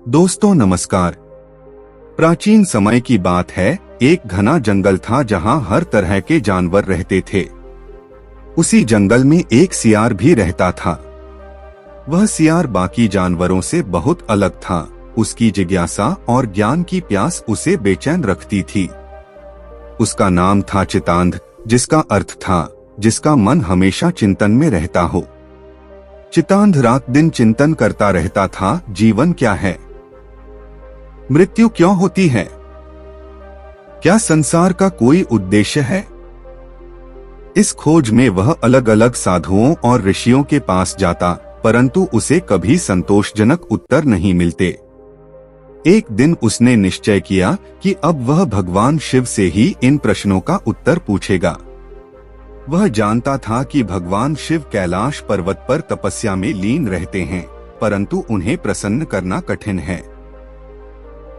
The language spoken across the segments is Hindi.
दोस्तों नमस्कार। प्राचीन समय की बात है, एक घना जंगल था जहां हर तरह के जानवर रहते थे। उसी जंगल में एक सियार भी रहता था। वह सियार बाकी जानवरों से बहुत अलग था। उसकी जिज्ञासा और ज्ञान की प्यास उसे बेचैन रखती थी। उसका नाम था चितांध, जिसका अर्थ था जिसका मन हमेशा चिंतन में रहता हो। चितांध रात दिन चिंतन करता रहता था, जीवन क्या है, मृत्यु क्यों होती है, क्या संसार का कोई उद्देश्य है। इस खोज में वह अलग अलग साधुओं और ऋषियों के पास जाता, परंतु उसे कभी संतोषजनक उत्तर नहीं मिलते। एक दिन उसने निश्चय किया कि अब वह भगवान शिव से ही इन प्रश्नों का उत्तर पूछेगा। वह जानता था कि भगवान शिव कैलाश पर्वत पर तपस्या में लीन रहते हैं, परंतु उन्हें प्रसन्न करना कठिन है।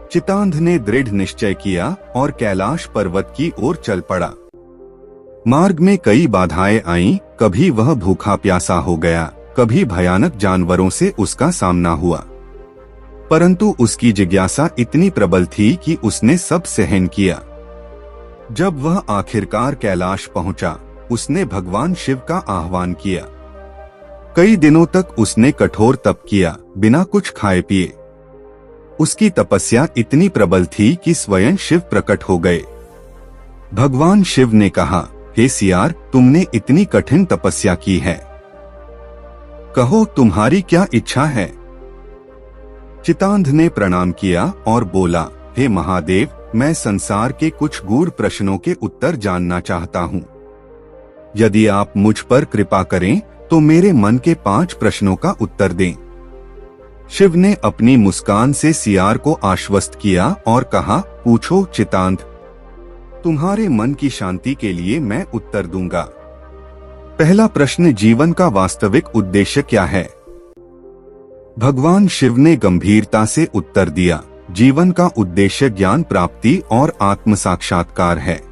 चितांध ने दृढ़ निश्चय किया और कैलाश पर्वत की ओर चल पड़ा। मार्ग में कई बाधाएं आईं, कभी वह भूखा प्यासा हो गया, कभी भयानक जानवरों से उसका सामना हुआ, परंतु उसकी जिज्ञासा इतनी प्रबल थी कि उसने सब सहन किया। जब वह आखिरकार कैलाश पहुंचा, उसने भगवान शिव का आह्वान किया। कई दिनों तक उसने कठोर तप किया, बिना कुछ खाए पिए। उसकी तपस्या इतनी प्रबल थी कि स्वयं शिव प्रकट हो गए। भगवान शिव ने कहा, हे सियार, तुमने इतनी कठिन तपस्या की है, कहो तुम्हारी क्या इच्छा है। चितांध ने प्रणाम किया और बोला, हे महादेव, मैं संसार के कुछ गूढ़ प्रश्नों के उत्तर जानना चाहता हूँ। यदि आप मुझ पर कृपा करें तो मेरे मन के 5 प्रश्नों का उत्तर दें। शिव ने अपनी मुस्कान से सियार को आश्वस्त किया और कहा, पूछो चितांध, तुम्हारे मन की शांति के लिए मैं उत्तर दूंगा। पहला प्रश्न, जीवन का वास्तविक उद्देश्य क्या है। भगवान शिव ने गंभीरता से उत्तर दिया, जीवन का उद्देश्य ज्ञान प्राप्ति और आत्म साक्षात्कार है।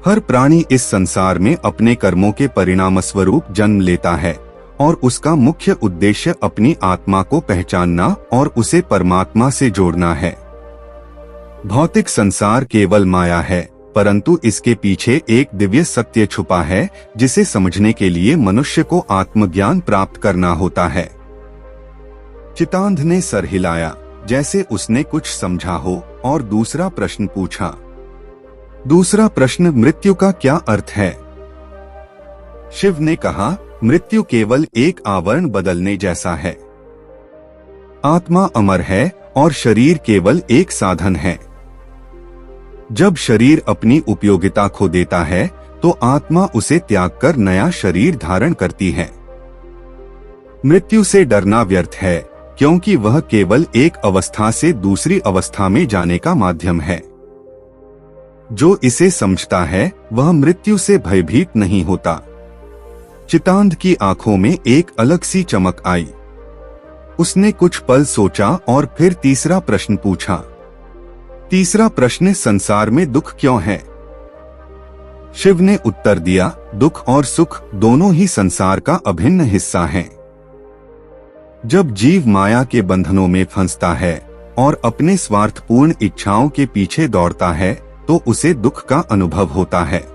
हर प्राणी इस संसार में अपने कर्मों के परिणाम स्वरूप जन्म लेता है और उसका मुख्य उद्देश्य अपनी आत्मा को पहचानना और उसे परमात्मा से जोड़ना है। भौतिक संसार केवल माया है, परंतु इसके पीछे एक दिव्य सत्य छुपा है, जिसे समझने के लिए मनुष्य को आत्मज्ञान प्राप्त करना होता है। चितांध ने सर हिलाया, जैसे उसने कुछ समझा हो, और दूसरा प्रश्न पूछा। दूसरा प्रश्न, मृत्यु का क्या अर्थ है। शिव ने कहा, मृत्यु केवल एक आवरण बदलने जैसा है। आत्मा अमर है और शरीर केवल एक साधन है। जब शरीर अपनी उपयोगिता खो देता है तो आत्मा उसे त्याग कर नया शरीर धारण करती है। मृत्यु से डरना व्यर्थ है, क्योंकि वह केवल एक अवस्था से दूसरी अवस्था में जाने का माध्यम है। जो इसे समझता है वह मृत्यु से भयभीत नहीं होता। चितांध की आंखों में एक अलग सी चमक आई। उसने कुछ पल सोचा और फिर तीसरा प्रश्न पूछा। तीसरा प्रश्न, संसार में दुख क्यों है। शिव ने उत्तर दिया, दुख और सुख दोनों ही संसार का अभिन्न हिस्सा हैं। जब जीव माया के बंधनों में फंसता है और अपने स्वार्थपूर्ण इच्छाओं के पीछे दौड़ता है तो उसे दुख का अनुभव होता है।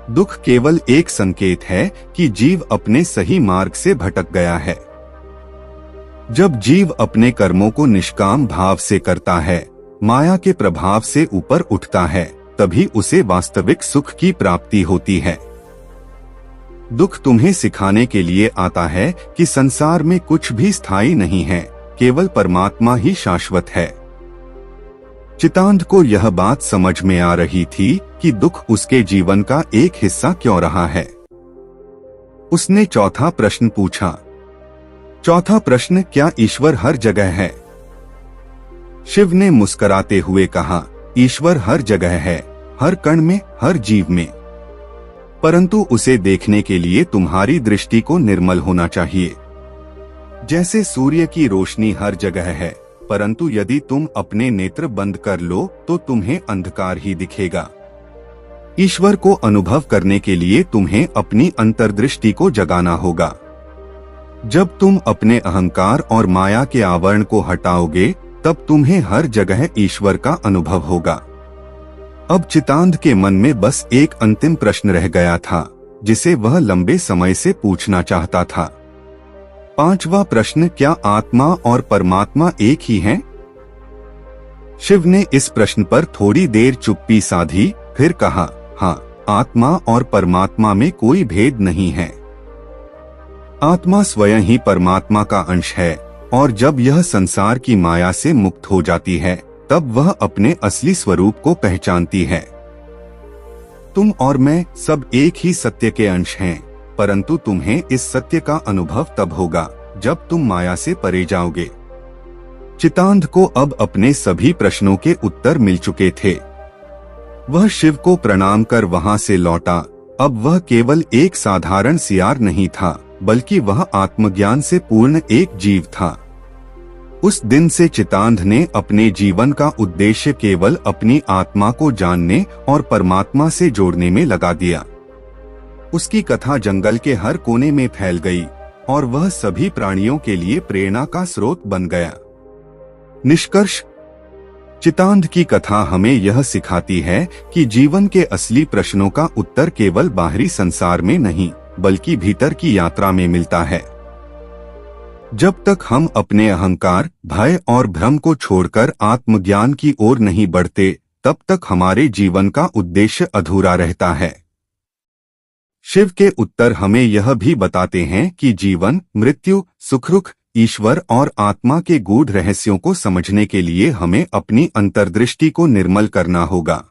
दुख केवल एक संकेत है कि जीव अपने सही मार्ग से भटक गया है। जब जीव अपने कर्मों को निष्काम भाव से करता है, माया के प्रभाव से ऊपर उठता है, तभी उसे वास्तविक सुख की प्राप्ति होती है। दुख तुम्हें सिखाने के लिए आता है कि संसार में कुछ भी स्थायी नहीं है, केवल परमात्मा ही शाश्वत है। चितांध को यह बात समझ में आ रही थी कि दुख उसके जीवन का एक हिस्सा क्यों रहा है। उसने चौथा प्रश्न पूछा। चौथा प्रश्न, क्या ईश्वर हर जगह है। शिव ने मुस्कुराते हुए कहा, ईश्वर हर जगह है, हर कण में, हर जीव में, परंतु उसे देखने के लिए तुम्हारी दृष्टि को निर्मल होना चाहिए। जैसे सूर्य की रोशनी हर जगह है, परंतु यदि तुम अपने नेत्र बंद कर लो तो तुम्हें अंधकार ही दिखेगा। ईश्वर को अनुभव करने के लिए तुम्हें अपनी अंतर्दृष्टि को जगाना होगा। जब तुम अपने अहंकार और माया के आवरण को हटाओगे, तब तुम्हें हर जगह ईश्वर का अनुभव होगा। अब चितांध के मन में बस एक अंतिम प्रश्न रह गया था, जिसे वह लंबे समय से पूछना चाहता था। पांचवा प्रश्न, क्या आत्मा और परमात्मा एक ही हैं? शिव ने इस प्रश्न पर थोड़ी देर चुप्पी साधी, फिर कहा, हाँ, आत्मा और परमात्मा में कोई भेद नहीं है। आत्मा स्वयं ही परमात्मा का अंश है, और जब यह संसार की माया से मुक्त हो जाती है, तब वह अपने असली स्वरूप को पहचानती है। तुम और मैं सब एक ही सत्य के अंश हैं, परंतु तुम्हें इस सत्य का अनुभव तब होगा जब तुम माया से परे जाओगे। चितांध को अब अपने सभी प्रश्नों के उत्तर मिल चुके थे। वह शिव को प्रणाम कर वहां से लौटा। अब वह केवल एक साधारण सियार नहीं था, बल्कि वह आत्मज्ञान से पूर्ण एक जीव था। उस दिन से चितांध ने अपने जीवन का उद्देश्य केवल अपनी आत्मा को जानने और परमात्मा से जोड़ने में लगा दिया। उसकी कथा जंगल के हर कोने में फैल गई और वह सभी प्राणियों के लिए प्रेरणा का स्रोत बन गया। निष्कर्ष, चितांध की कथा हमें यह सिखाती है कि जीवन के असली प्रश्नों का उत्तर केवल बाहरी संसार में नहीं, बल्कि भीतर की यात्रा में मिलता है। जब तक हम अपने अहंकार, भय और भ्रम को छोड़कर आत्मज्ञान की ओर नहीं बढ़ते, तब तक हमारे जीवन का उद्देश्य अधूरा रहता है। शिव के उत्तर हमें यह भी बताते हैं कि जीवन, मृत्यु, सुख-दुख, ईश्वर और आत्मा के गूढ़ रहस्यों को समझने के लिए हमें अपनी अंतर्दृष्टि को निर्मल करना होगा।